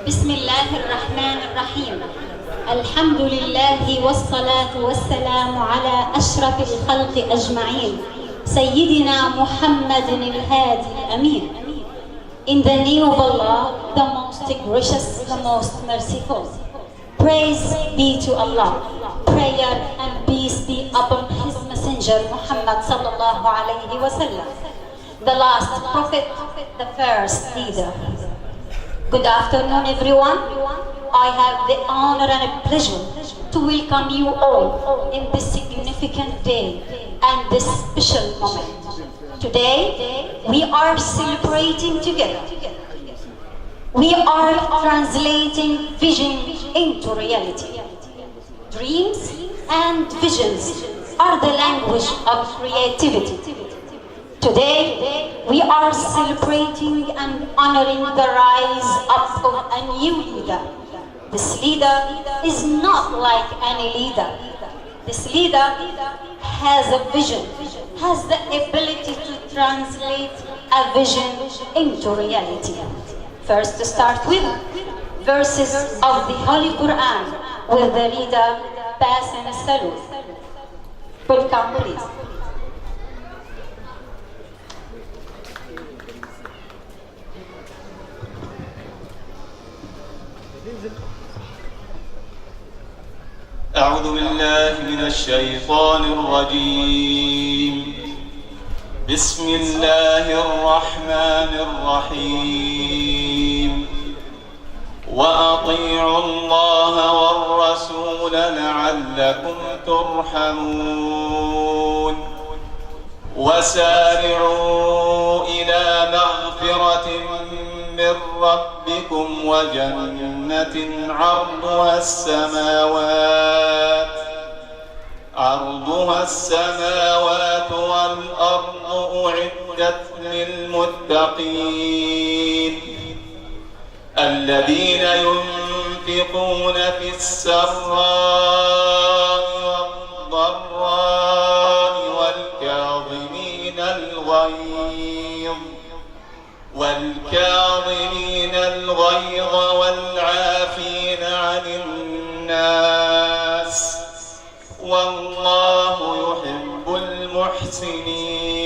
بسم الله الرحمن الرحيم. الحمد لله والصلاة والسلام على أشرف الخلق أجمعين سيدنا محمد الهادي الأمين. In the name of Allah, the most gracious, the most merciful. Praise be to Allah. Prayer and peace be upon His Messenger Muhammad sallallahu alayhi wa sallam, the last prophet, the first leader. Good afternoon, everyone. I have the honor and a pleasure to welcome you all in this significant day and this special moment. Today, we are celebrating together. We are translating vision into reality. Dreams and visions are the language of creativity. Today, we are celebrating and honoring the rise up of a new leader. This leader is not like any leader. This leader has a vision, has the ability to translate a vision into reality. First, to start with verses of the Holy Quran with the leader Basin Salud. Welcome, please. أعوذ بالله من الشيطان الرجيم. بسم الله الرحمن الرحيم. وأطيعوا الله والرسول لعلكم ترحمون. وسارعوا إلى مغفرة من ربكم وجنة عرضها السماوات والأرض أعدت للمتقين الذين ينفقون في السراء والضراء والكاظمين الغيظ والعافين عن الناس والله يحب المحسنين.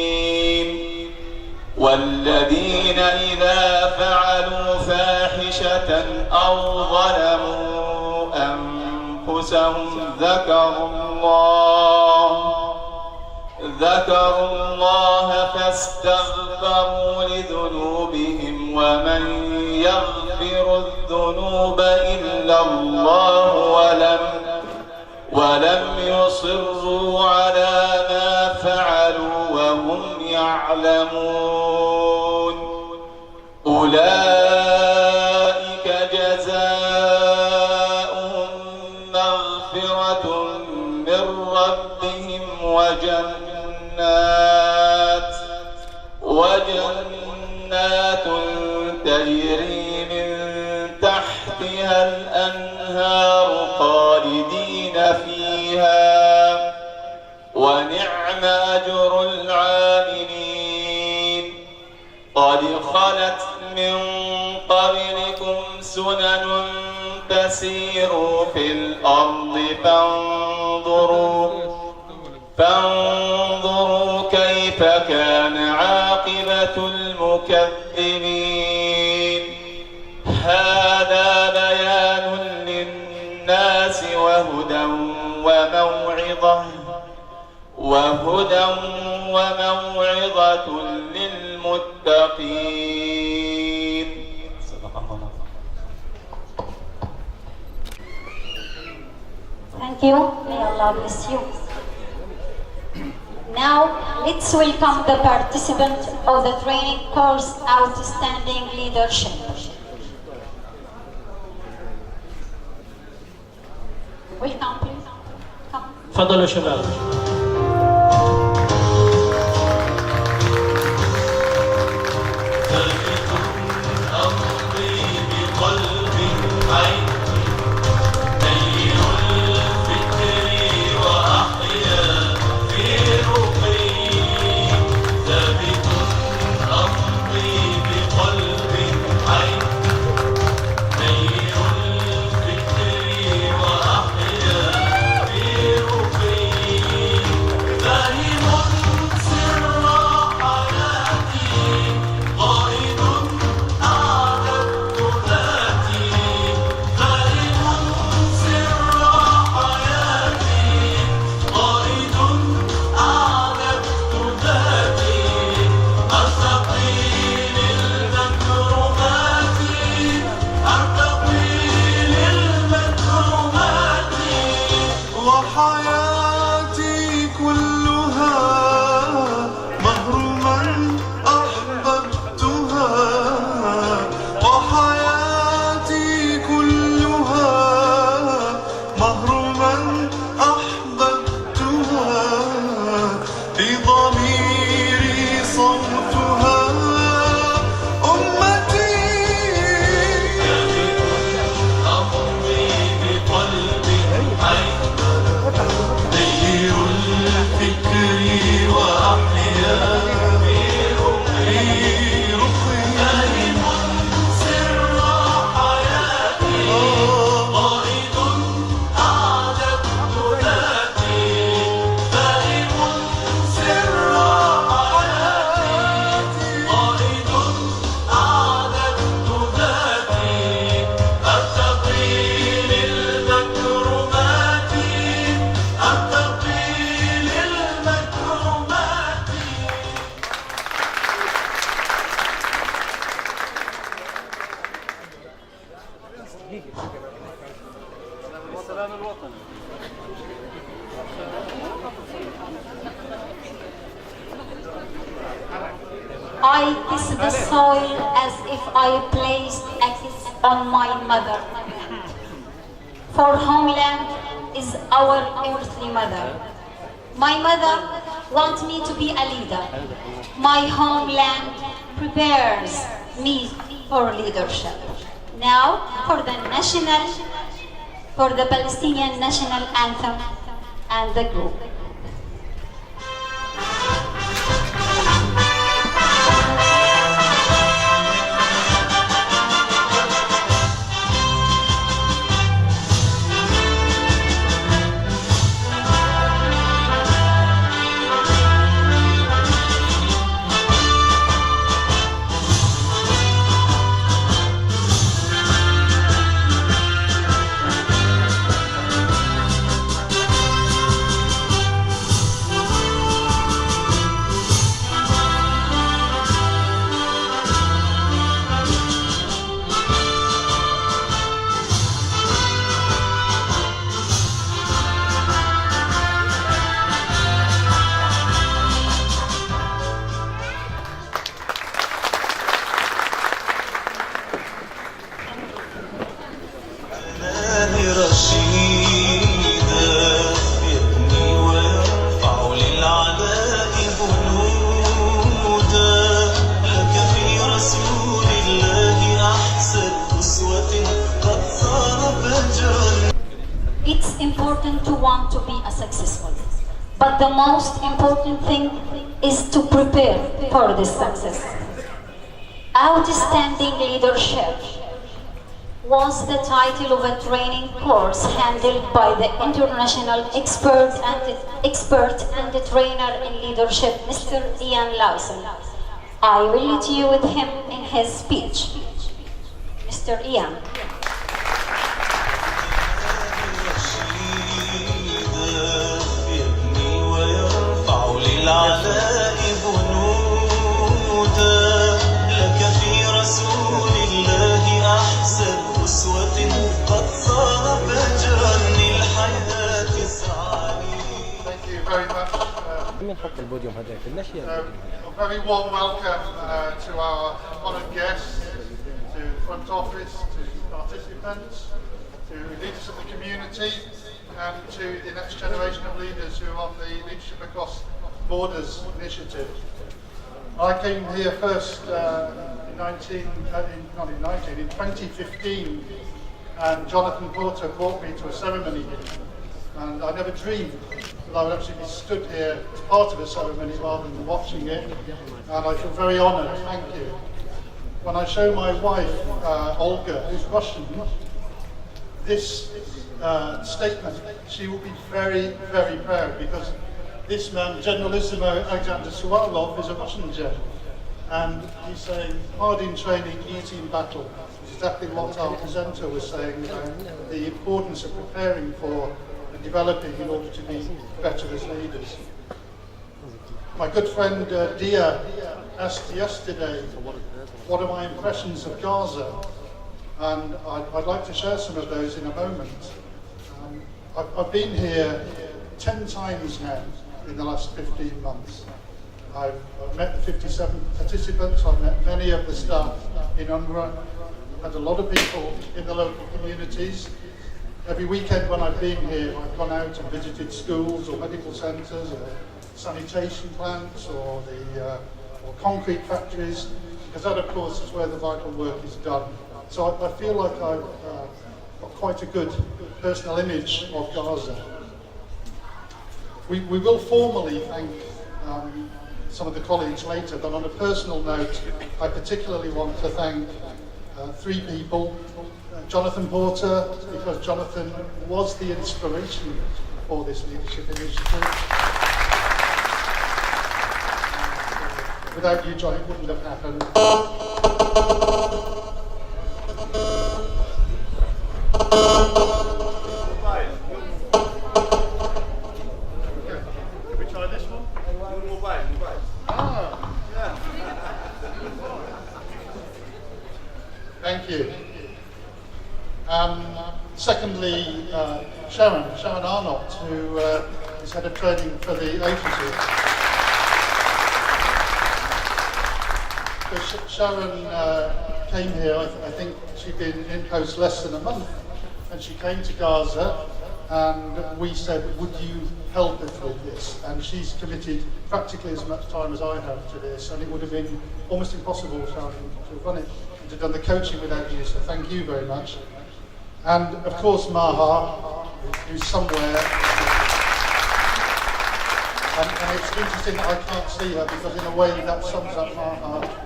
والذين إذا فعلوا فاحشة أو ظلموا أنفسهم ذكروا الله فاستغفروا لذنوبهم ومن يغفر الذنوب إلا الله ولم يصروا على ما فعلوا وهم يعلمون. أولئك جزاؤهم مغفرة من ربهم وجنات تجري من تحتها الأنهار خالدين فيها ونعم أجر العاملين. قد خلت من قبلكم سنن تسيروا في الأرض فانظروا كيف كان عاقبة المكذبين. هذا بيان للناس وهدى وموعظة للمتقين. Thank you. May Allah bless you. Now, let's welcome the participant of the training course, Outstanding Leadership. Welcome, please. Come. تفضلوا شباب. Hey kiss the soil as if I placed a kiss on my mother. For homeland is our earthly mother. My mother wants me to be a leader. My homeland prepares me for leadership. Now for the Palestinian national anthem and the group. It's important to want to be a successful, but the most important thing is to prepare for this success. Outstanding Leadership was the title of a training course handled by the international expert and trainer in leadership, Mr. Ian Lawson. I will lead you with him in his speech. Mr. Ian. A very warm welcome to our honoured guests, to front office, to participants, to leaders of the community, and to the next generation of leaders who are on the Leadership Across Borders initiative. I came here first in 2015, and Jonathan Porter brought me to a ceremony here. And I never dreamed that I would actually be stood here as part of a ceremony rather than watching it. And I feel very honoured, thank you. When I show my wife, Olga, who's Russian, this statement, she will be very, very proud, because this man, Generalissimo Alexander Suvorov, is a Russian general. And he's saying, hard in training, easy in battle. It's exactly what our presenter was saying about the importance of preparing for developing in order to be better as leaders. My good friend Dia asked yesterday, what are my impressions of Gaza? And I'd like to share some of those in a moment. I've been here 10 times now in the last 15 months. I've met the 57 participants, I've met many of the staff in UNRWA, had a lot of people in the local communities. Every weekend when I've been here, I've gone out and visited schools or medical centres or sanitation plants or or concrete factories, because that, of course, is where the vital work is done. So I feel like I've got quite a good personal image of Gaza. We will formally thank some of the colleagues later, but on a personal note, I particularly want to thank 3 people. Jonathan Porter, because Jonathan was the inspiration for this leadership initiative. Without you, John, it wouldn't have happened. Okay. Can we try this one? Thank you. Secondly, Sharon Arnott, who is head of training for the agency. So Sharon came here, I think she'd been in post less than a month, and she came to Gaza, and we said, would you help us with this? And she's committed practically as much time as I have to this, and it would have been almost impossible, Sharon, to have run it and to have done the coaching without you, so thank you very much. And of course Maha, who's somewhere, and it's interesting that I can't see her because in a way that sums up Maha.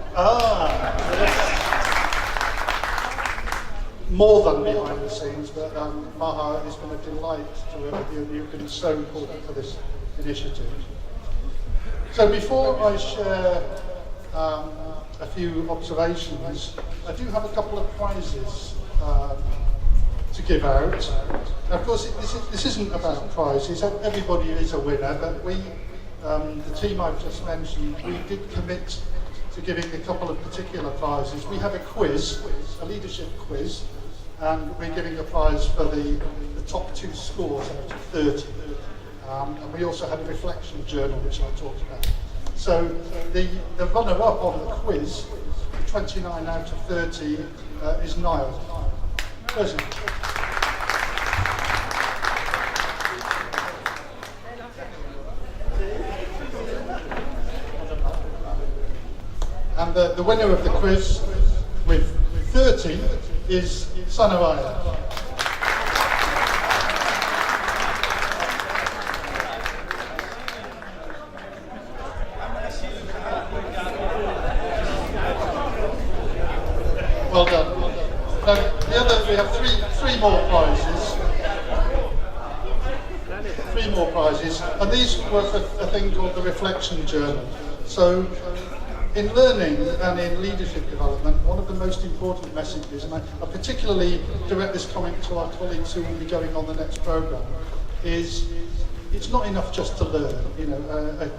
More than behind the scenes, but Maha, it's been a delight to work with you, and you've been so important for this initiative. So before I share a few observations, I do have a couple of prizes to give out. Now, of course, this isn't about prizes. Everybody is a winner, but we, the team I've just mentioned, we did commit to giving a couple of particular prizes. We had a quiz, a leadership quiz, and we're giving a prize for the top 2 scores out of 30. And we also had a reflection journal, which I talked about. So the runner-up on the quiz, 29 out of 30, is Niall. Present. And the winner of the quiz with 30 is Sanawaya. Well done. Now, we have three more prizes. 3 more prizes, and these were for a thing called the Reflection Journal. So, in learning and in leadership development, one of the most important messages, and I particularly direct this comment to our colleagues who will be going on the next programme, is it's not enough just to learn. You know,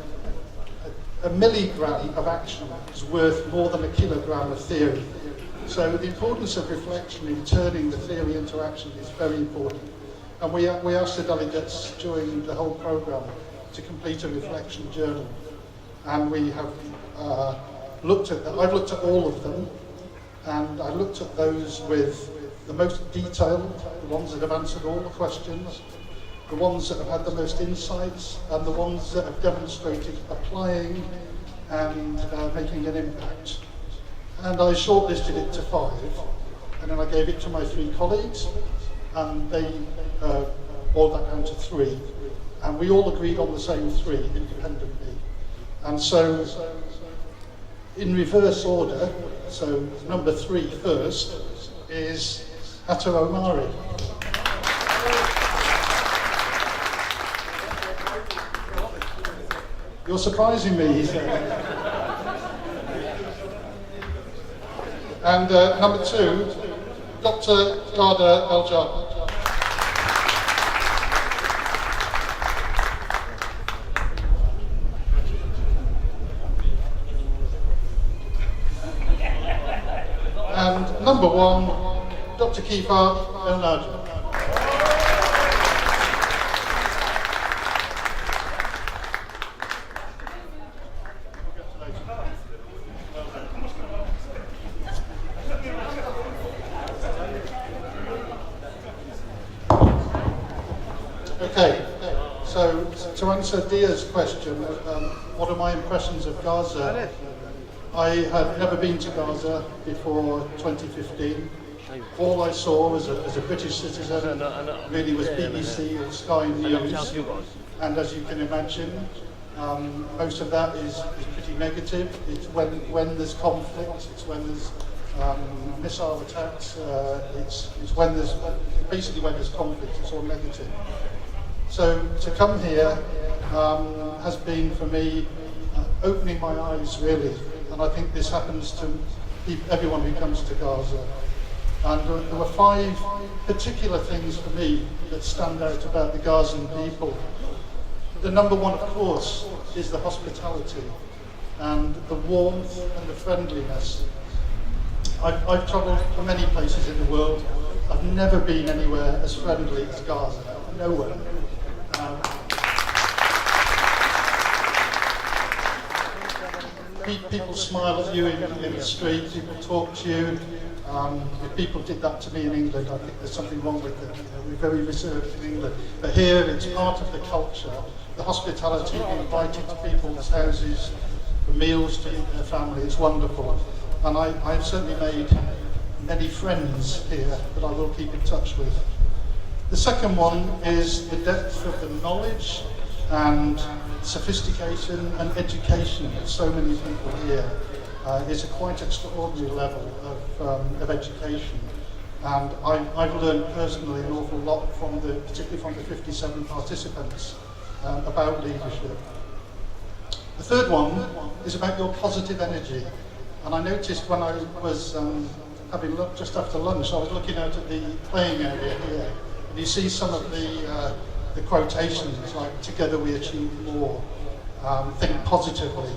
a milligram of action is worth more than a kilogram of theory. So the importance of reflection in turning the theory into action is very important. And we asked the delegates during the whole programme to complete a reflection journal. And we have looked at them. I've looked at all of them, and I looked at those with the most detail, the ones that have answered all the questions, the ones that have had the most insights, and the ones that have demonstrated applying and making an impact. And I shortlisted it to 5, and then I gave it to my 3 colleagues, and they boiled that down to 3, and we all agreed on the same 3 independently. And so, in reverse order, so number 3 first is Atta Omari. You're surprising me, he said. And number 2, Dr. Garda El-Jabbar. And number 1, Dr. Kifa El-Najah. Okay, so to answer Dia's question, what are my impressions of Gaza? I had never been to Gaza before 2015. All I saw as a British citizen really was BBC or Sky News. And as you can imagine, most of that is pretty negative. It's when there's conflict, it's when there's missile attacks, it's when there's, basically when there's conflict, it's all negative. So to come here has been for me opening my eyes really, and I think this happens to everyone who comes to Gaza. And there were 5 particular things for me that stand out about the Gazan people. The number 1, of course, is the hospitality and the warmth and the friendliness. I've travelled to many places in the world. I've never been anywhere as friendly as Gaza, nowhere. people smile at you in the street, people talk to you. If people did that to me in England, I think there's something wrong with them. We're very reserved in England. But here, it's part of the culture. The hospitality, being invited to people's houses, for meals to eat their family, it's wonderful. And I've certainly made many friends here that I will keep in touch with. The second one is the depth of the knowledge and sophistication and education of so many people here. It's a quite extraordinary level of education. And I've learned personally an awful lot particularly from the 57 participants about leadership. The third one is about your positive energy. And I noticed when I was having looked just after lunch, I was looking out at the playing area here, and you see some of the quotations like "Together we achieve more," "Think positively."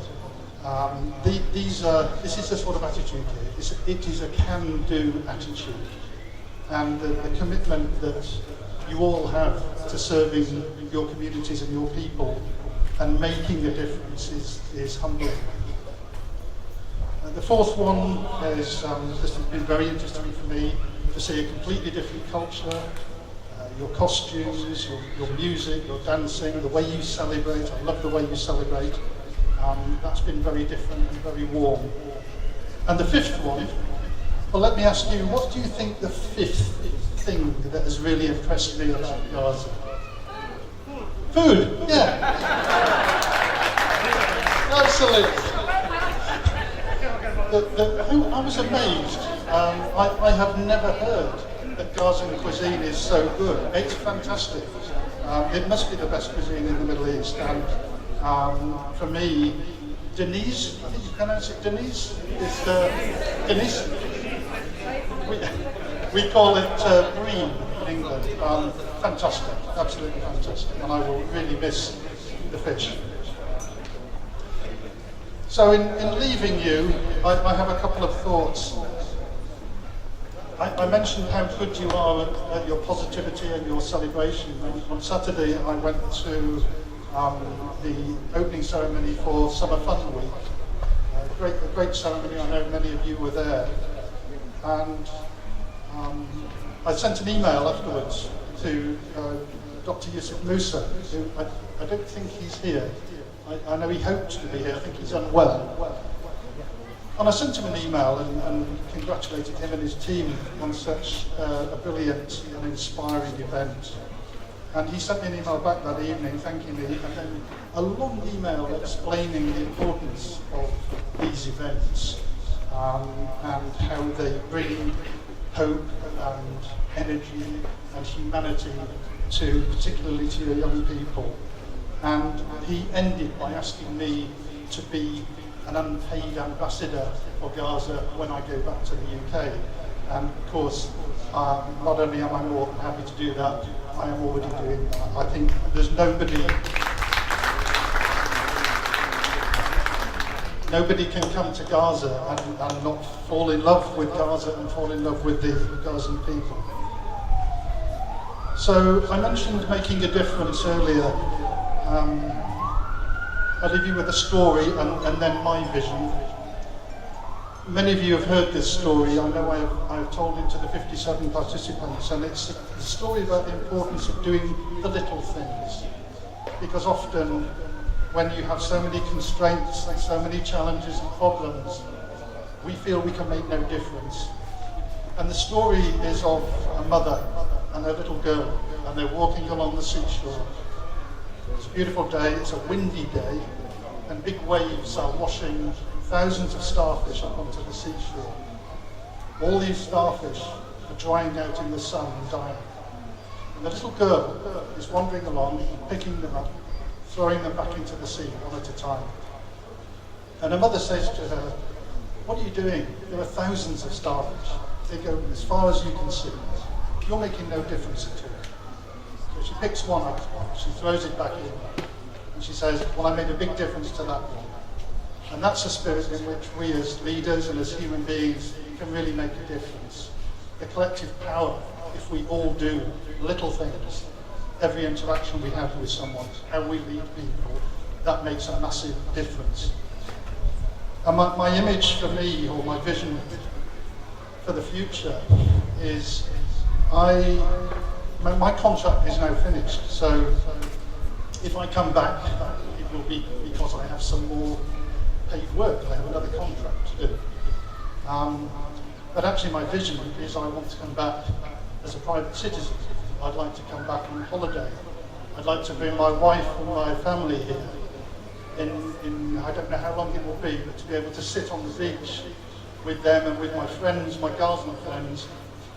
This is the sort of attitude here. It is a can-do attitude, and the commitment that you all have to serving your communities and your people and making a difference is humbling. The fourth one is, this has been very interesting for me, to see a completely different culture, your costumes, your music, your dancing, the way you celebrate. I love the way you celebrate. That's been very different and very warm. And the fifth one, well, let me ask you, what do you think the fifth thing that has really impressed me about Gaza? Food, yeah. Absolutely. I was amazed. I have never heard that Gazan cuisine is so good. It's fantastic. It must be the best cuisine in the Middle East. And for me, Denise, I think you pronounce it Denise? It's Denise. We call it green in England. Fantastic, absolutely fantastic. And I will really miss the fish. So in leaving you, I have a couple of thoughts. I mentioned how good you are at your positivity and your celebration. On Saturday, I went to the opening ceremony for Summer Fun Week. A great ceremony. I know many of you were there. And I sent an email afterwards to Dr. Yusuf Musa, who I don't think he's here. I know he hoped to be here. I think he's unwell. And I sent him an email and congratulated him and his team on such a brilliant and inspiring event. And he sent me an email back that evening thanking me, and then a long email explaining the importance of these events and how they bring hope and energy and humanity particularly to your young people. And he ended by asking me to be an unpaid ambassador for Gaza when I go back to the UK. And of course, not only am I more than happy to do that, I am already doing that. I think there's nobody can come to Gaza and not fall in love with Gaza and fall in love with the Gazan people. So I mentioned making a difference earlier. I'll leave you with a story and then my vision. Many of you have heard this story. I know I've told it to the 57 participants, and it's the story about the importance of doing the little things. Because often, when you have so many constraints and so many challenges and problems, we feel we can make no difference. And the story is of a mother and her little girl, and they're walking along the seashore. It's a beautiful day, it's a windy day, and big waves are washing thousands of starfish up onto the seashore. All these starfish are drying out in the sun and dying. And the little girl is wandering along, picking them up, throwing them back into the sea one at a time. And her mother says to her, "What are you doing? There are thousands of starfish. They go as far as you can see. You're making no difference at all." So she picks one up, she throws it back in, and she says, "Well, I made a big difference to that one." And that's a spirit in which we as leaders and as human beings can really make a difference. The collective power, if we all do little things, every interaction we have with someone, how we lead people, that makes a massive difference. And my image for me, or my vision for the future, is my contract is now finished. So if I come back, it will be because I have some more paid work. I have another contract to do. But actually my vision is I want to come back as a private citizen. I'd like to come back on holiday. I'd like to bring my wife and my family here. In I don't know how long it will be, but to be able to sit on the beach with them and with my friends, my Ghazni friends,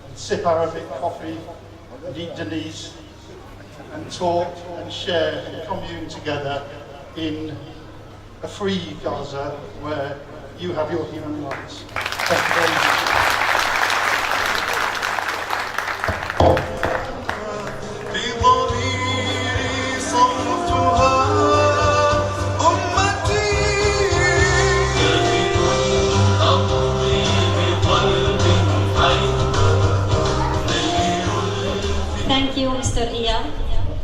and sip Arabic coffee and eat Denise and talk and share and commune together in a free Gaza where you have your human rights. Thank you very much. Thank you, Mr. Iyad.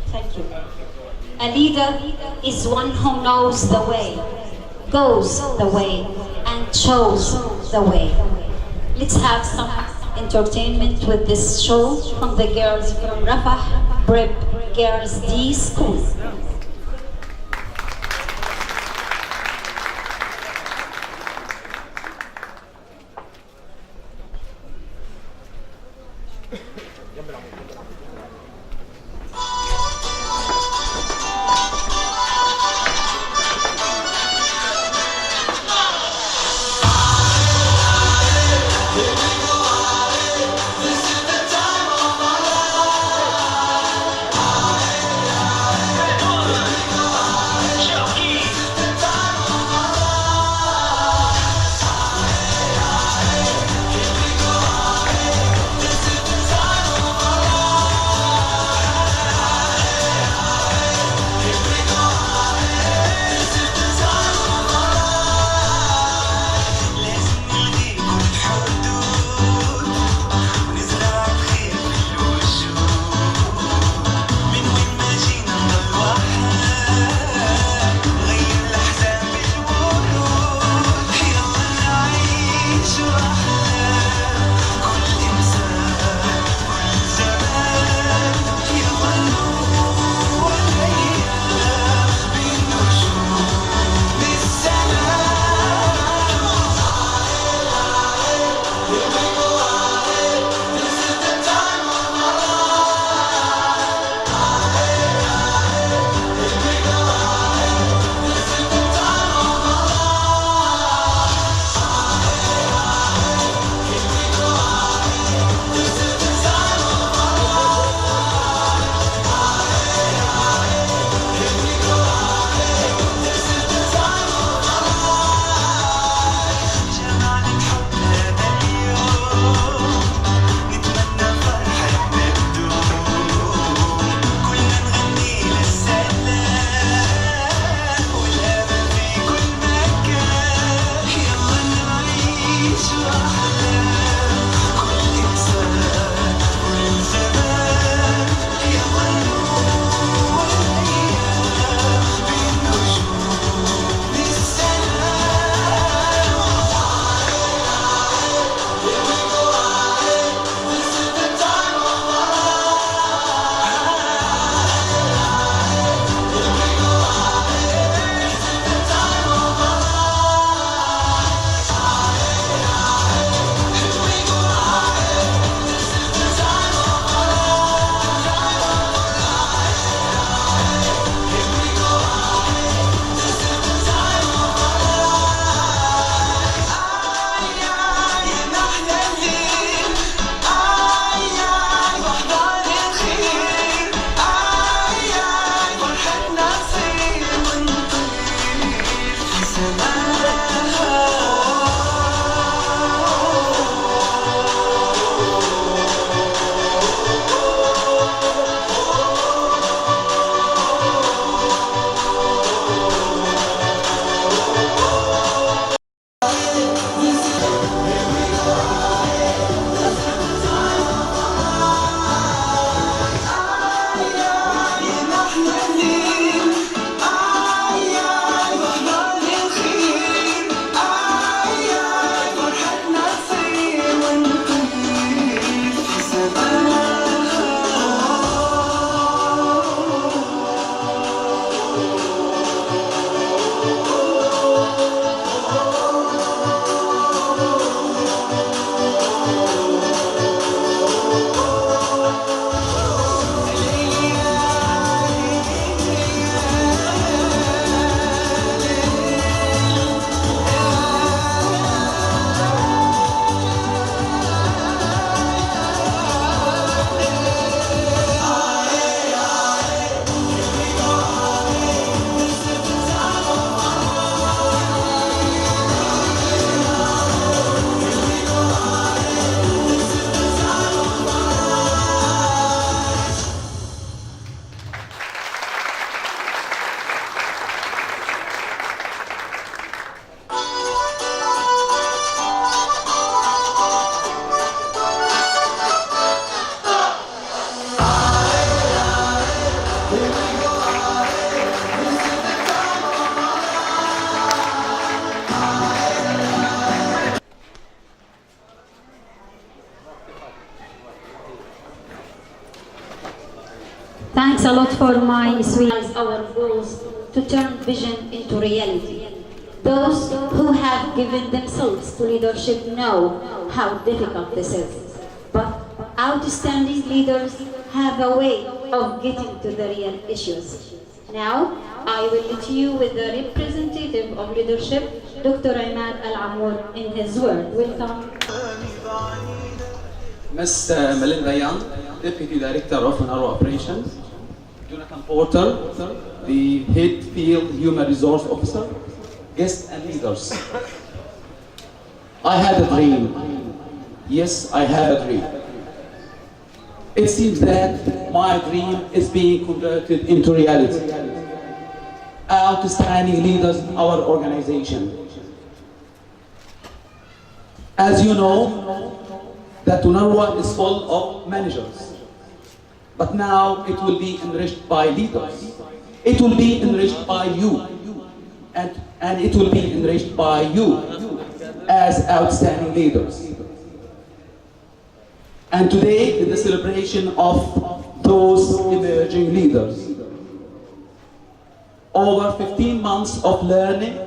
Thank you. A leader is one who knows the way, goes the way, and chose the way. Let's have some entertainment with this show from the girls from Rafah Prep Girls D School. Thanks a lot for my sweet our goals to turn vision into reality. Those who have given themselves to leadership know how difficult this is. But outstanding leaders have a way of getting to the real issues. Now, I will let you with the representative of leadership, Dr. Imad Al-Amour, in his word. Welcome. Ms. Melinda Young, Deputy Director of UNRWA Operations, Jonathan Porter, the Head Field Human Resource Officer, guests and leaders. I had a dream. Yes, I had a dream. It seems that my dream is being converted into reality. Outstanding leaders in our organization. As you know, that UNRWA is full of managers. But now it will be enriched by leaders. It will be enriched by you. And it will be enriched by you as outstanding leaders. And today is the celebration of those emerging leaders. Over 15 months of learning,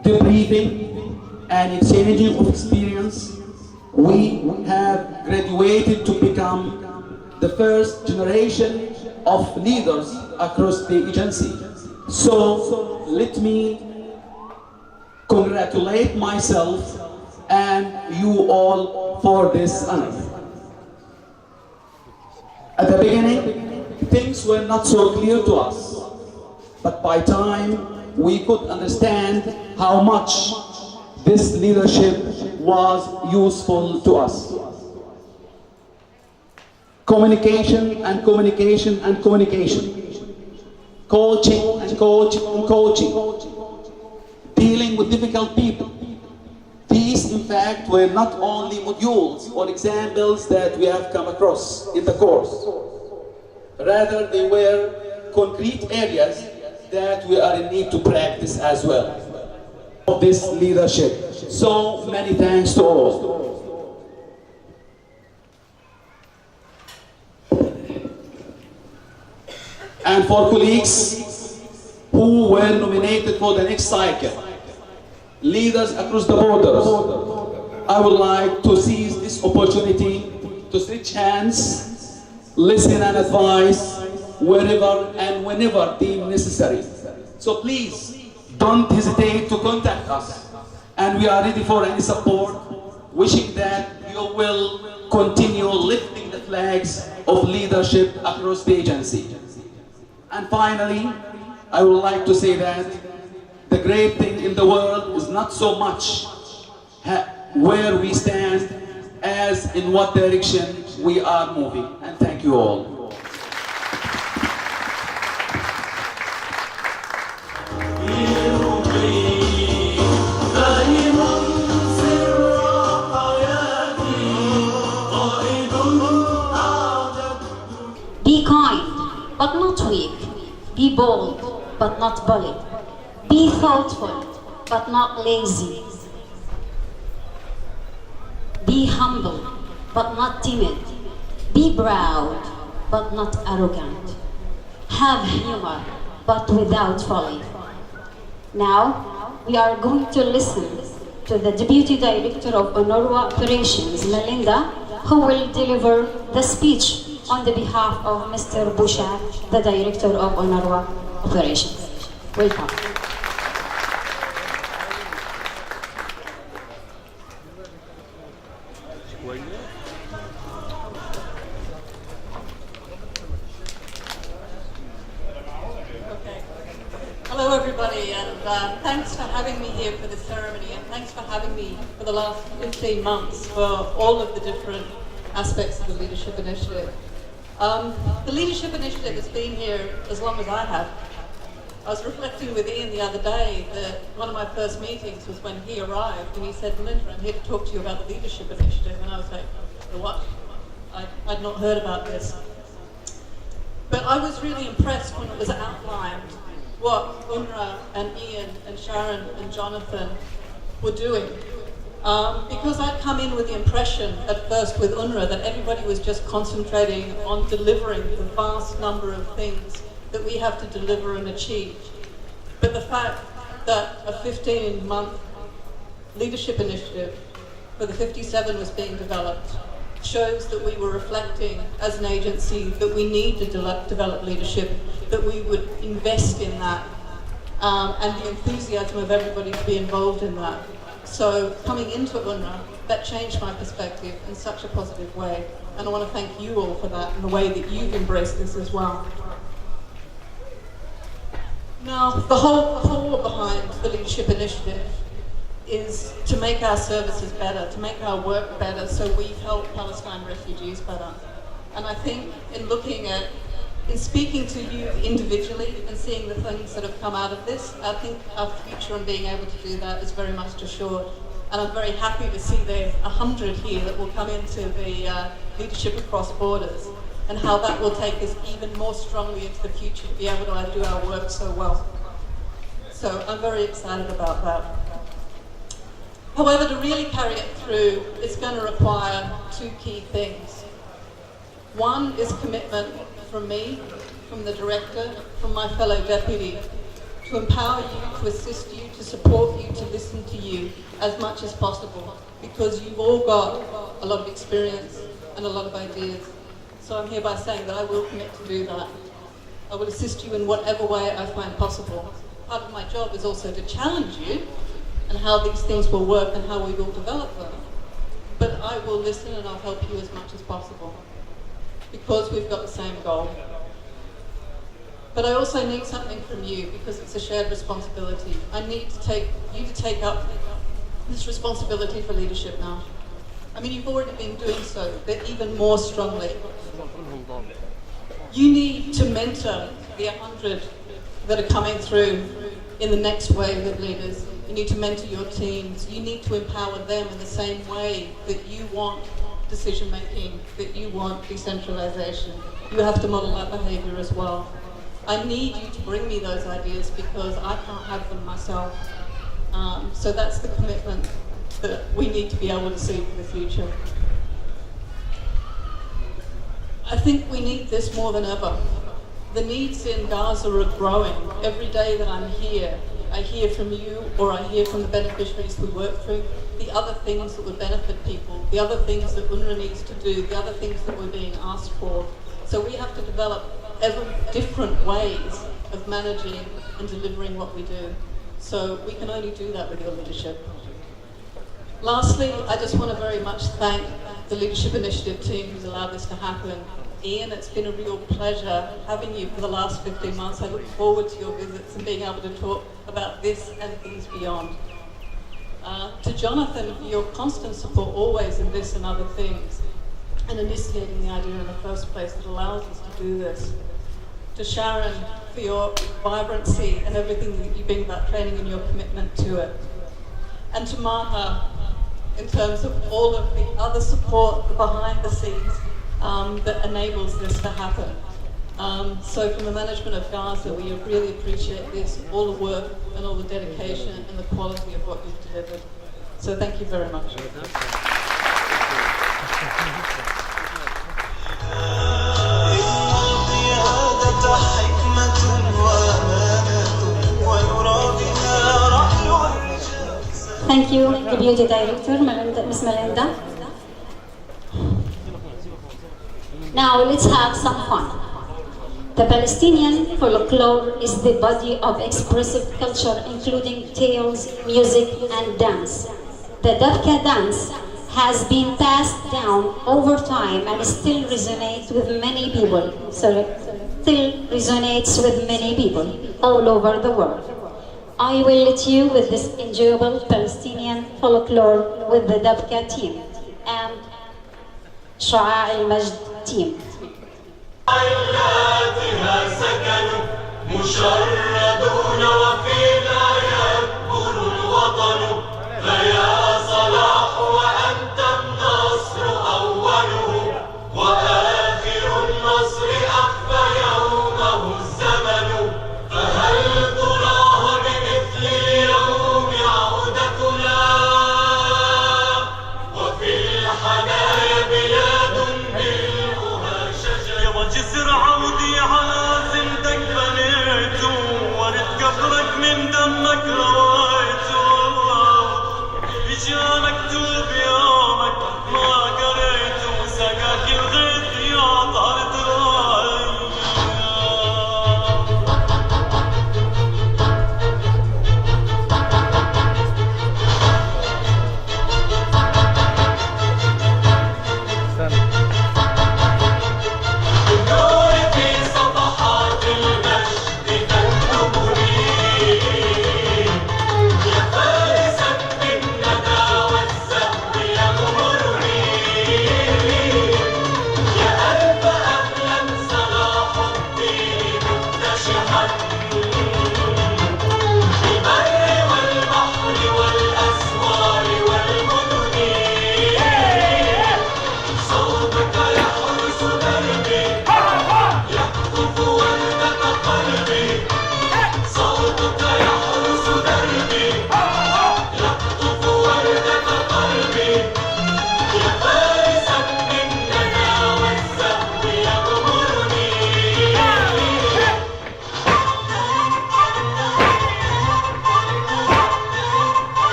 debriefing, and exchanging of experience, we have graduated to become the first generation of leaders across the agency. So let me congratulate myself and you all for this honor. At the beginning, things were not so clear to us, but by time we could understand how much this leadership was useful to us. Communication and communication and communication. Coaching and coaching and coaching. Dealing with difficult people. These, in fact, were not only modules or examples that we have come across in the course. Rather, they were concrete areas that we are in need to practice as well. Of this leadership. So many thanks to all. And for colleagues who were nominated for the next cycle, leaders across the borders, I would like to seize this opportunity to stretch hands, listen and advise wherever and whenever deemed necessary. So please, don't hesitate to contact us. And we are ready for any support, wishing that you will continue lifting the flags of leadership across the agency. And finally, I would like to say that the great thing in the world is not so much where we stand as in what direction we are moving. And thank you all. Be kind, but not weak. Be bold, but not bully. Be thoughtful, but not lazy. Be humble, but not timid. Be proud, but not arrogant. Have humor, but without folly. Now, we are going to listen to the Deputy Director of UNRWA Operations, Melinda, who will deliver the speech on the behalf of Mr. Bouchard, the Director of UNRWA Operations. Welcome. Hello everybody, and thanks for having me here for this ceremony, and thanks for having me for the last 15 months for all of the different aspects of the Leadership Initiative. The Leadership Initiative has been here as long as I have. I was reflecting with Ian the other day that one of my first meetings was when he arrived and he said, "Melinda, I'm here to talk to you about the Leadership Initiative." And I was like, what? I'd not heard about this. But I was really impressed when it was outlined what UNRWA and Ian and Sharon and Jonathan were doing. Because I'd come in with the impression at first with UNRWA that everybody was just concentrating on delivering the vast number of things that we have to deliver and achieve. But the fact that a 15-month leadership initiative for the 57 was being developed shows that we were reflecting as an agency that we need to develop leadership, that we would invest in that, and the enthusiasm of everybody to be involved in that. So coming into UNRWA, that changed my perspective in such a positive way. And I want to thank you all for that and the way that you've embraced this as well. Now, the whole core behind the Leadership Initiative is to make our services better, to make our work better, so we help Palestine refugees better. And I think in speaking to you individually and seeing the things that have come out of this, I think our future in being able to do that is very much assured. And I'm very happy to see there's 100 here that will come into the Leadership Across Borders, and how that will take us even more strongly into the future to be able to do our work so well. So I'm very excited about that. However, to really carry it through, it's going to require two key things. One is commitment from me, from the director, from my fellow deputy, to empower you, to assist you, to support you, to listen to you as much as possible, because you've all got a lot of experience and a lot of ideas. So I'm hereby saying that I will commit to do that. I will assist you in whatever way I find possible. Part of my job is also to challenge you and how these things will work and how we will develop them. But I will listen and I'll help you as much as possible, because we've got the same goal. But I also need something from you, because it's a shared responsibility. I need you to take up this responsibility for leadership now. I mean, you've already been doing so, but even more strongly. You need to mentor the 100 that are coming through in the next wave of leaders. You need to mentor your teams. You need to empower them in the same way that you want decision making, that you want decentralization. You have to model that behavior as well. I need you to bring me those ideas, because I can't have them myself. So that's the commitment that we need to be able to see for the future. I think we need this more than ever. The needs in Gaza are growing. Every day that I'm here, I hear from you, or I hear from the beneficiaries we work through, the other things that would benefit people, the other things that UNRWA needs to do, the other things that we're being asked for. So we have to develop ever different ways of managing and delivering what we do. So we can only do that with your leadership. Lastly, I just want to very much thank the Leadership Initiative team who's allowed this to happen. Ian, it's been a real pleasure having you for the last 15 months. I look forward to your visits and being able to talk about this and things beyond. To Jonathan, for your constant support always in this and other things, and initiating the idea in the first place that allows us to do this. To Sharon, for your vibrancy and everything that you bring about training and your commitment to it. And to Maha, in terms of all of the other support behind the scenes that enables this to happen. So from the management of Gaza, we really appreciate this, all the work and all the dedication and the quality of what you've delivered. So thank you very much. Thank you, Deputy Director, Ms. Melinda. Now let's have some fun. The Palestinian folklore is the body of expressive culture, including tales, music, and dance. The Dabka dance has been passed down over time and still resonates with many people. All over the world. I will let you with this enjoyable Palestinian folklore with the Dabka team and شعاع المجد team. مشردون وفينا يكبر الوطن فيا صلاح وأنت النصر أوله وآخر النصر أخفى يومه الزمن فهل تراها بمثل اليوم عودتنا يومك رويت والله إجا مكتوب يومك ما قريت وسقاك الغيث يا طهر دراي النور في صفحات المجد تكتبني يا فارسا بالندى والزهر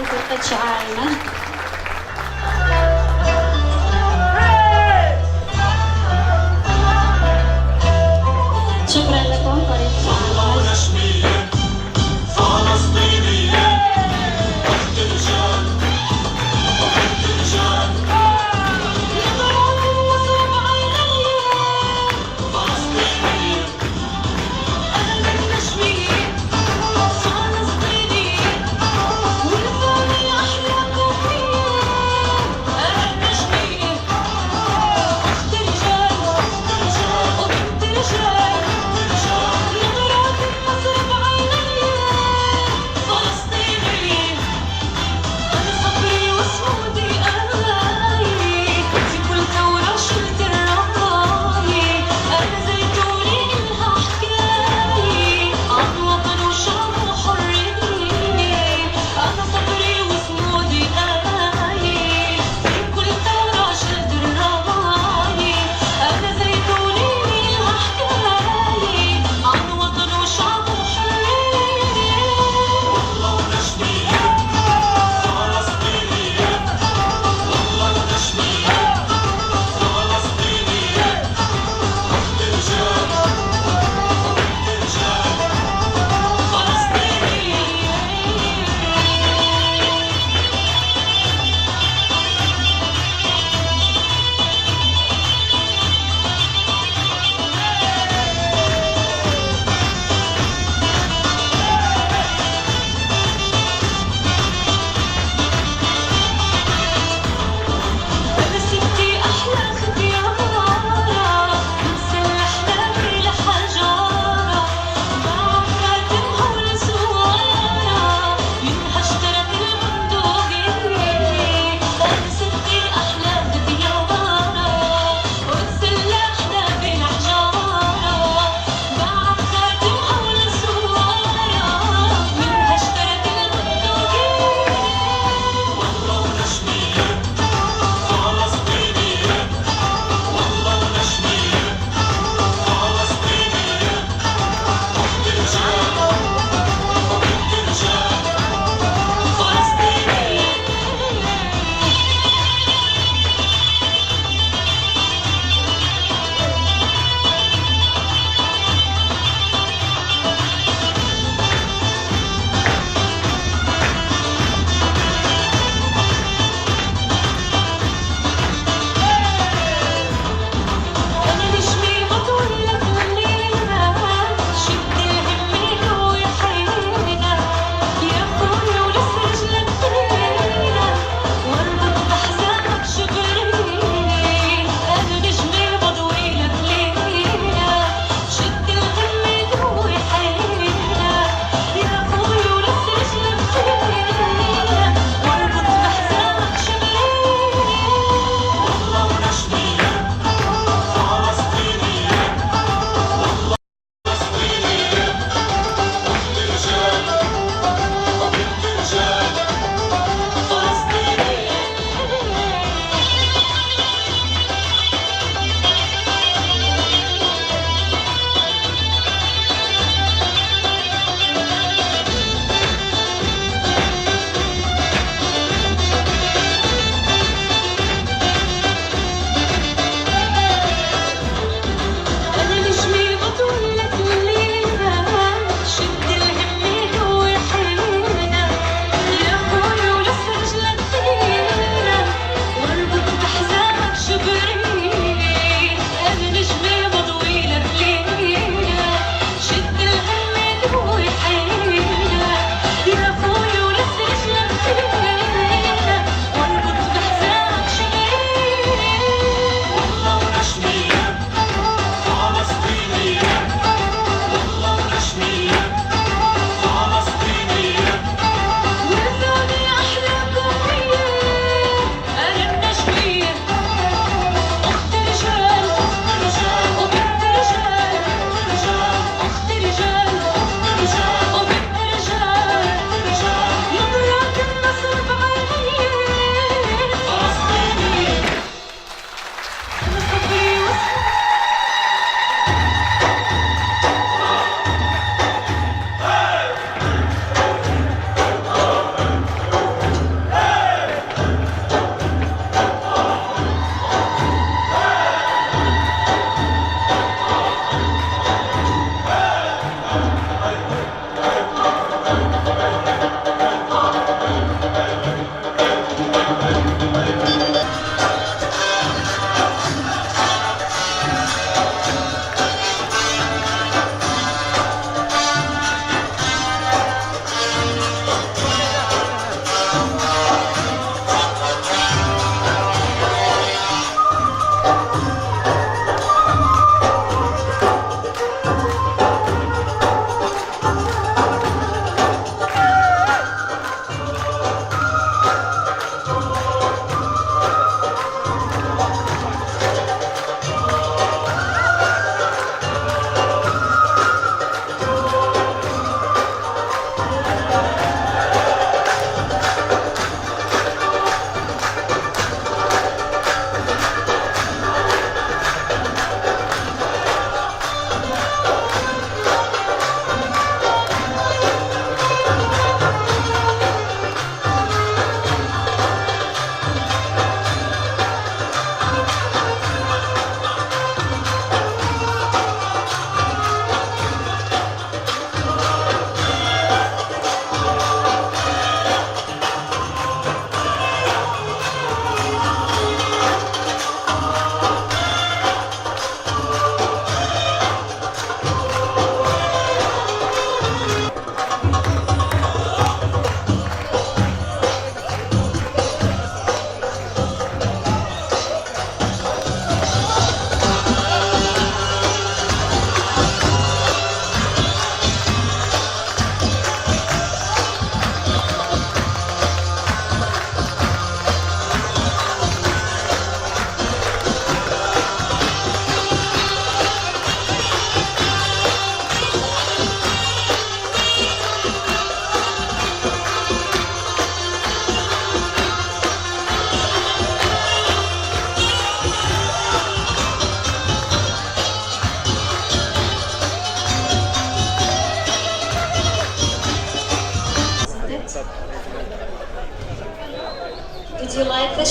وفرقة شعاع المجد. شكرا لكم فريق شعاع المجد. فلسطينية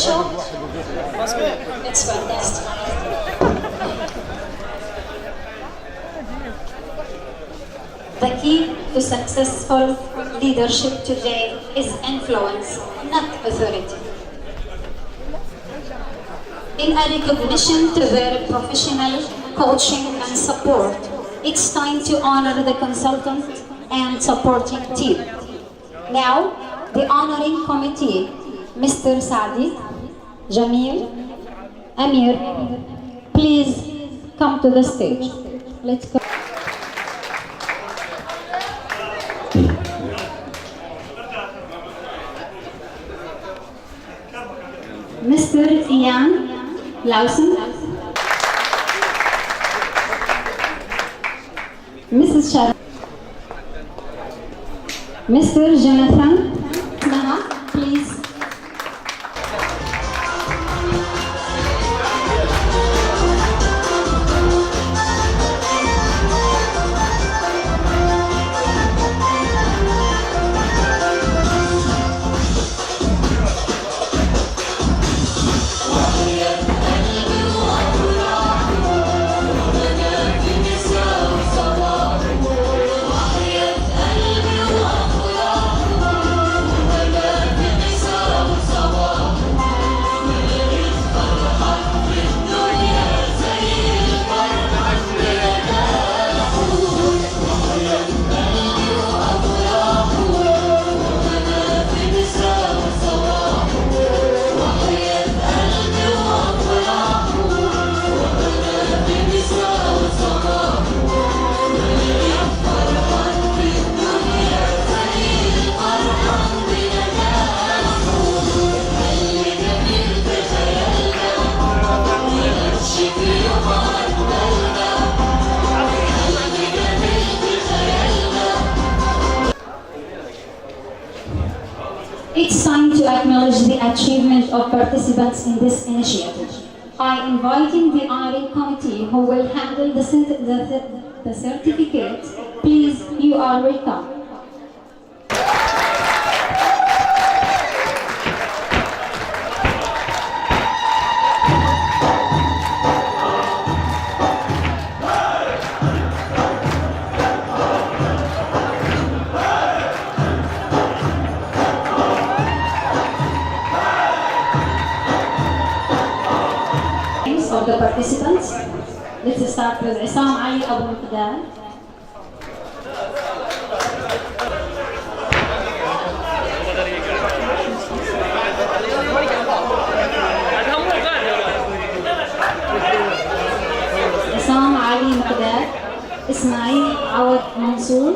show? It's fantastic. The key to successful leadership today is influence, not authority. In a recognition to their professional coaching and support, it's time to honor the consultant and supporting team. Now, the honoring committee, Mr. Saadi, Jamil, Amir, please come to the stage. Let's go. Mr. Ian Lawson, Mrs. Sharon, Mr. Jonathan Naha, please. It's time to acknowledge the achievement of participants in this initiative. I inviting the honoring committee who will handle the certificate. Please, you are welcome. Of the participants. Let's start with Isam Ali Abu Mqdad. Isam Ali Mqdad, Ismail Awad Mansour,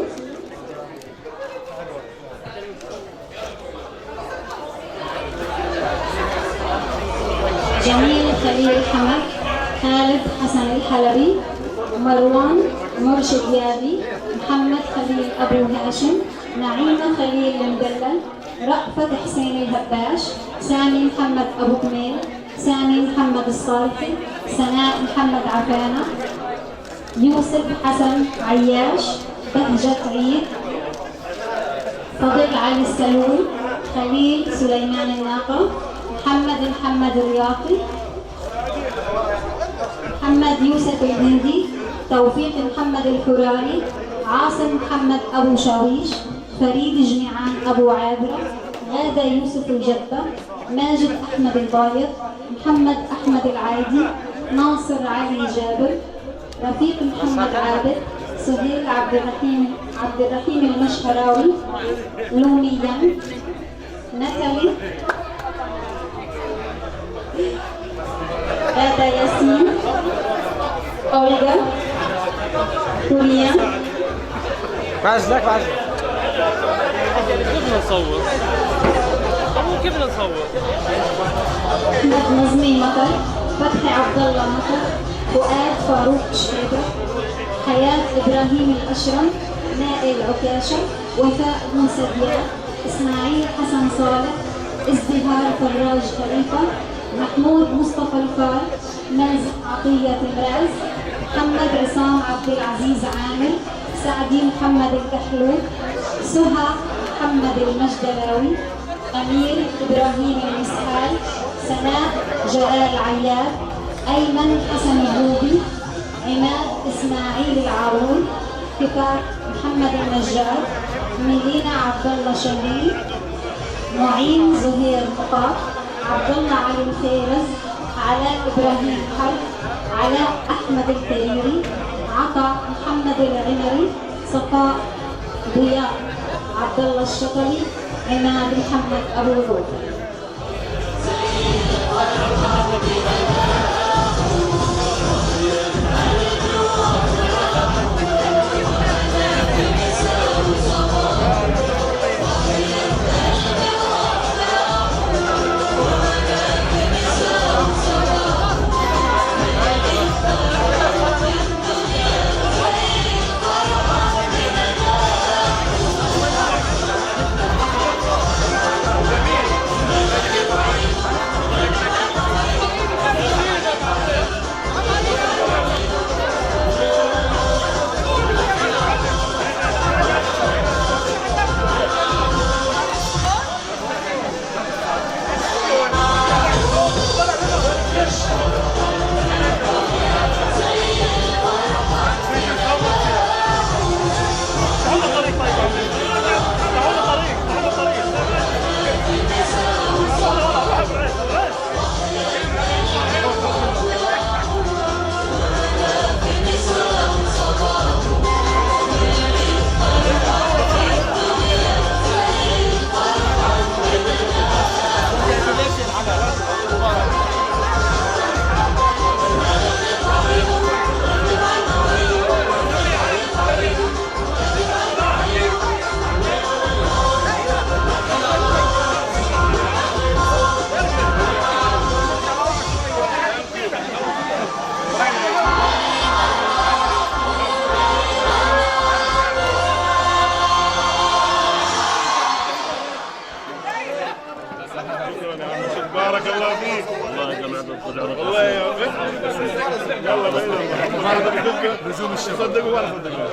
جميل خليل حمد، خالد حسن الحلبي، مروان مرشد يابي، محمد خليل أبو هاشم، نعيمة خليل المدلل، رأفت حسين الهباش، سامي محمد أبو كميل، سامي محمد الصالحي، سناء محمد عفانة، يوسف حسن عياش، بهجة عيد، فضل علي السلول، خليل سليمان الناقة، محمد الرياضي، محمد يوسف الهندي، توفيق محمد الكراري، عاصم محمد أبو شاويش، فريد جميعان أبو عابرة، غادة يوسف الجدة، ماجد أحمد البايض، محمد أحمد العايدي، ناصر علي جابر، رفيق محمد عابد، سهيل عبد الرحيم المشهراوي، لومي ين، نتالي، غادة ياسين، أولغا، كوريا، بعزلك كيف نصور؟ كيف نصور؟ أحمد نظمي مطر، فتحي عبد الله مطر، فؤاد فاروق شريبة، حياة إبراهيم الأشرم، نائل عكاشة، وفاء موسى دياب، إسماعيل حسن صالح، ازدهار فراج خليفة، محمود مصطفى الفار، مازن عطية المراز، محمد عصام عبد العزيز عامر، سعدي محمد الكحلوك، سهى محمد المجدلاوي، أمير إبراهيم المسحال، سناء جلال عياد، أيمن حسن الروبي، عماد إسماعيل العارون، كفاح محمد النجار، ميلينا عبد الله شليل، معين زهير مطاف، عبد الله علي الخيرز، علاء إبراهيم حرب، علاء أحمد الكريري، عطا محمد العمري، صفاء ضياء عبد الله الشطري، عماد محمد أبو روح. بارك الله فيك. والله يا جماعه والله يا يلا بينا لزوم الشيخ صدقوا ولا صدقوا.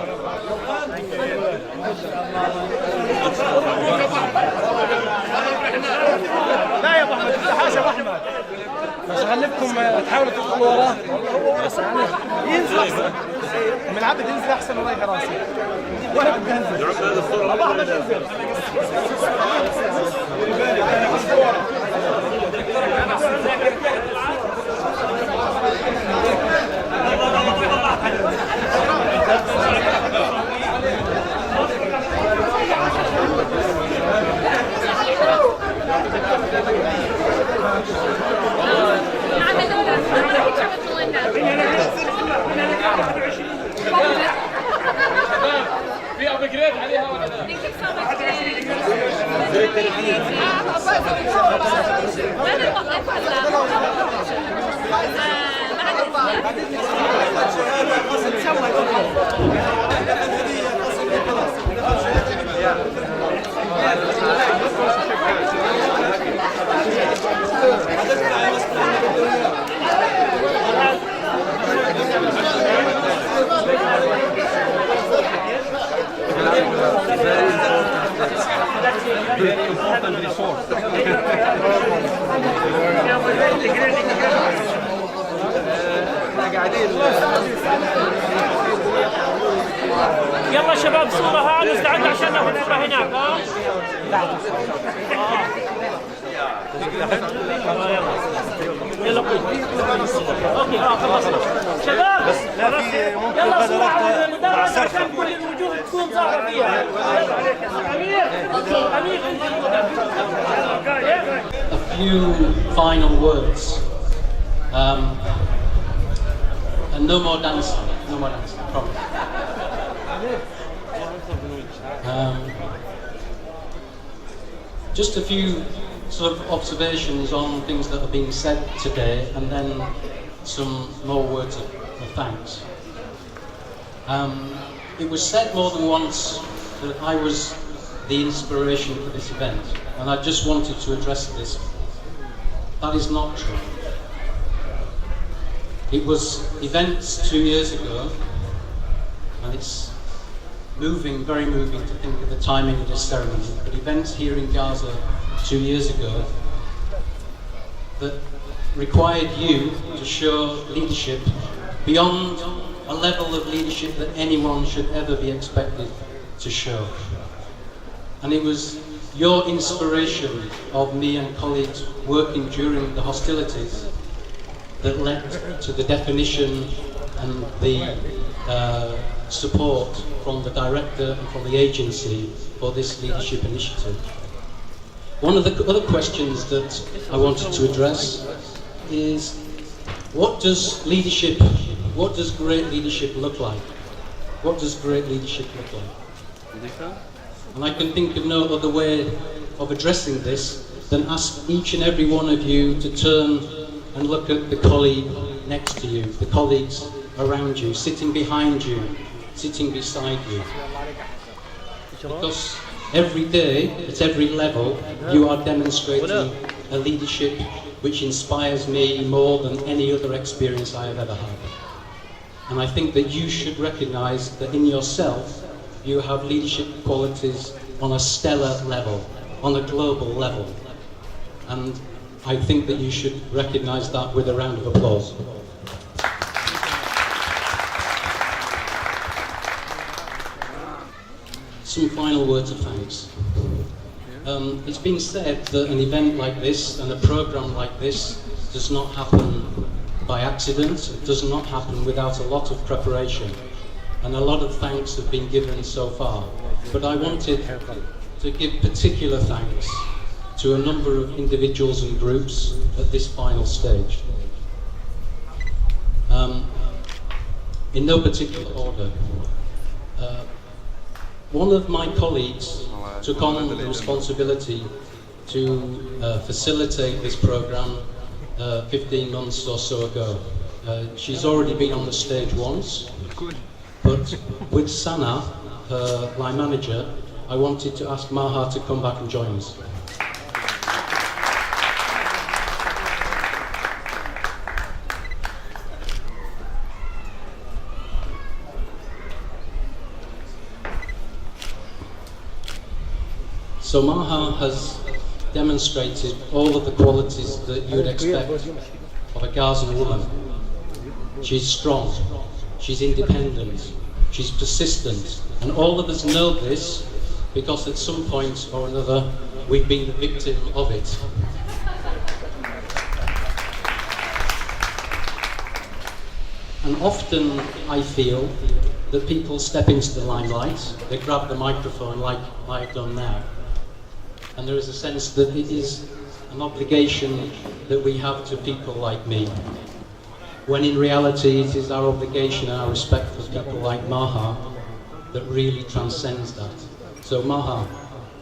لا يا ابو احمد حاشا يا ابو احمد بس اغلبكم تحاولوا تدخلوا وراه بس يعني ينزل احسن من العبد ينزل احسن ورايح راسي وانا بدي انزل ابو احمد انزل في ابجريد عليها ولا لا؟ يلا شباب صورة ها نستعد عشان ناخذ صورة هناك ها؟ يلا اوكي خلصنا شباب يلا صورة على المدرج عشان كل الوجوه تكون ظاهرة فيها أمير A few final words. And no more dancing, promise. Just a few sort of observations on things that have been said today, and then some more words of thanks. It was said more than once that I was the inspiration for this event, and I just wanted to address this. That is not true. It was events 2 years ago, and it's very moving to think of the timing of this ceremony, but events here in Gaza 2 years ago that required you to show leadership beyond a level of leadership that anyone should ever be expected to show. And it was your inspiration of me and colleagues working during the hostilities that led to the definition and the support from the director and from the agency for this leadership initiative. One of the other questions that I wanted to address is, what does great leadership look like? What does great leadership look like? And I can think of no other way of addressing this than ask each and every one of you to turn and look at the colleague next to you, the colleagues around you, sitting behind you, sitting beside you. Because every day, at every level, you are demonstrating a leadership which inspires me more than any other experience I have ever had. And I think that you should recognise that in yourself, you have leadership qualities on a stellar level, on a global level. And I think that you should recognise that with a round of applause. Some final words of thanks. It's been said that an event like this and a programme like this does not happen by accident. It does not happen without a lot of preparation. And a lot of thanks have been given so far. But I wanted to give particular thanks to a number of individuals and groups at this final stage. In no particular order. One of my colleagues took on the responsibility to facilitate this programme 15 months or so ago. She's already been on the stage once, but with Sana, her line manager, I wanted to ask Maha to come back and join us. So Maha has demonstrated all of the qualities that you would expect of a Gazan woman. She's strong, she's independent, she's persistent, and all of us know this because at some point or another we've been the victim of it. And often I feel that people step into the limelight, they grab the microphone like I've done now, and there is a sense that it is an obligation that we have to people like me, when in reality it is our obligation and our respect for people like Maha that really transcends that. So Maha,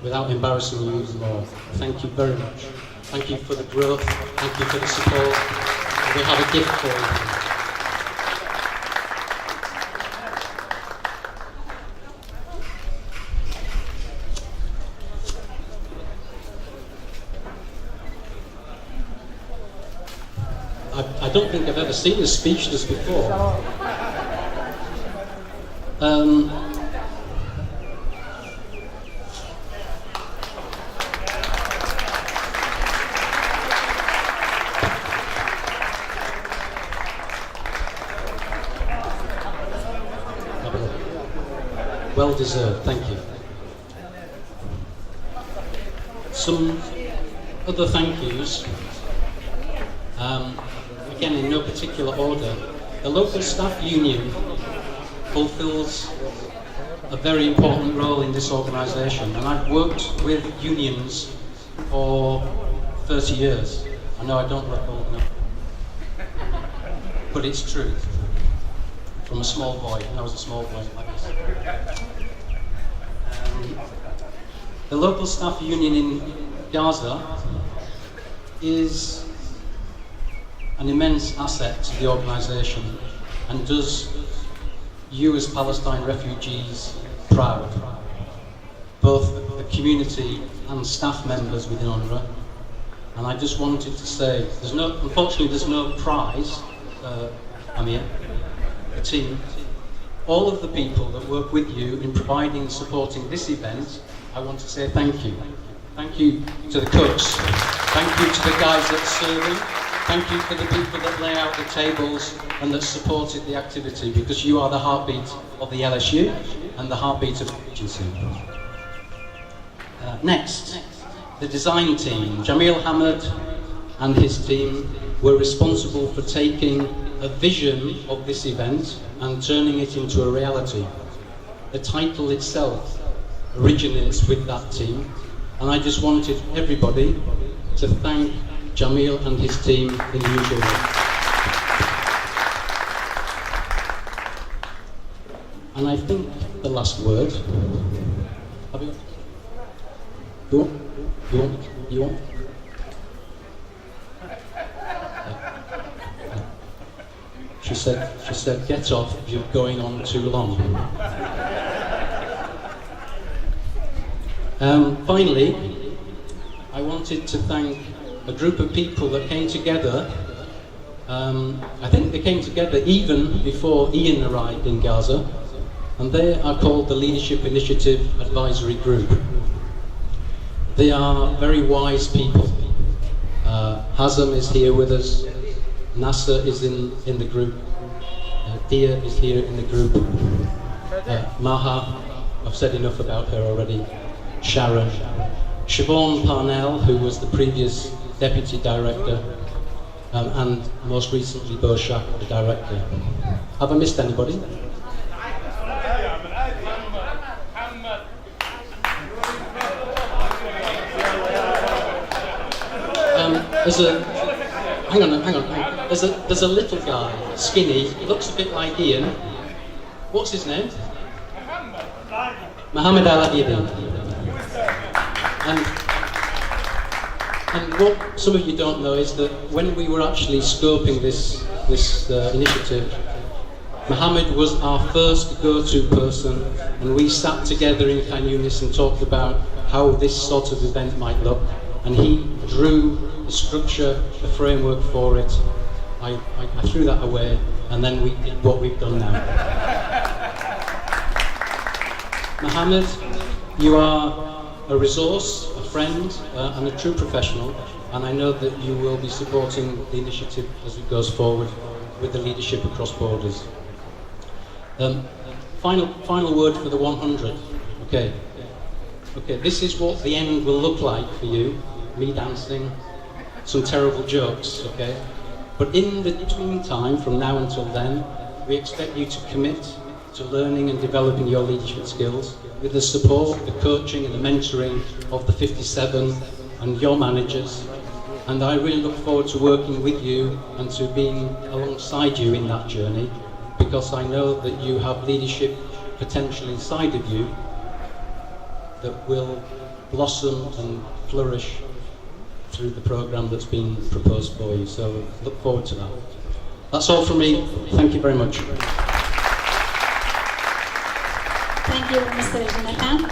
without embarrassing you even more, thank you very much. Thank you for the growth, thank you for the support, and we have a gift for you. I don't think I've ever seen a speechless before. Well deserved, thank you. Some other thank yous. Again, in no particular order, the local staff union fulfills a very important role in this organisation, and I've worked with unions for 30 years. I know I don't look old enough, but it's true. From a small boy, and I was a small boy like this. The local staff union in Gaza is an immense asset to the organisation and does you as Palestine refugees proud, both the community and staff members within UNRWA. And I just wanted to say, unfortunately there's no prize, Amir, the team. All of the people that work with you in providing and supporting this event, I want to say thank you. Thank you to the cooks. Thank you to the guys that are serving. Thank you for the people that lay out the tables and that supported the activity, because you are the heartbeat of the LSU and the heartbeat of the agency. Next, the design team. Jamil Hamad and his team were responsible for taking a vision of this event and turning it into a reality. The title itself originates with that team, and I just wanted everybody to thank Jamil and his team in the usual way. And I think the last word. Have you? You want? She said, get off, you're going on too long. Finally, I wanted to thank a group of people that came together. I think they came together even before Ian arrived in Gaza, and they are called the Leadership Initiative Advisory Group. They are very wise people. Hazem is here with us, Nasser is in the group, Dia is here in the group, Maha, I've said enough about her already, Sharon, Siobhan Parnell, who was the previous Deputy Director, and most recently Boshak, the Director. Have I missed anybody? Hang on. There's a little guy, skinny, looks a bit like Ian. What's his name? Mohammed Al-Adidi. And what some of you don't know is that when we were actually scoping this initiative, Mohammed was our first go-to person, and we sat together in Khan Yunis and talked about how this sort of event might look, and he drew the structure, the framework for it. I threw that away, and then we did what we've done now. Mohammed, you are a resource, a friend, and a true professional, and I know that you will be supporting the initiative as it goes forward with the leadership across borders. Final word for the 100. Okay, this is what the end will look like for you. Me dancing, some terrible jokes, okay? But in the between time, from now until then, we expect you to commit to learning and developing your leadership skills with the support, the coaching and the mentoring of the 57 and your managers. And I really look forward to working with you and to being alongside you in that journey, because I know that you have leadership potential inside of you that will blossom and flourish through the programme that's been proposed for you. So look forward to that. That's all from me. Thank you very much. Thank you, Mr. Jonathan.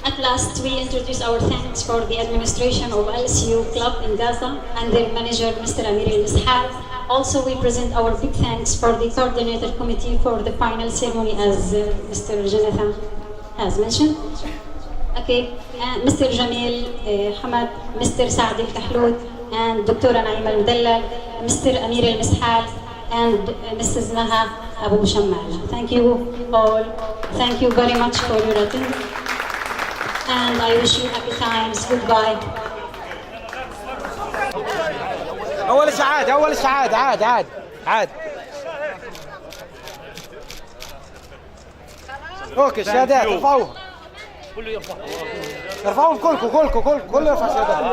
At last, we introduce our thanks for the administration of LSU Club in Gaza and their manager, Mr. Amir El-Mishal. Also, we present our big thanks for the coordinator committee for the final ceremony, as Mr. Jonathan has mentioned. Okay, Mr. Jamil Hamad, Mr. Saad El-Kahloud, and Dr. Naim Al-Mudallal, Mr. Amir El-Mishal, and Mrs. Maha Abu Shammala. Thank you all. Thank you very much for your attendance. And I wish you happy times. Goodbye. أول إشعاد عاد. أوكي الشهادات ارفعوها. ارفعوهم كلكم كله يرفع شهادات.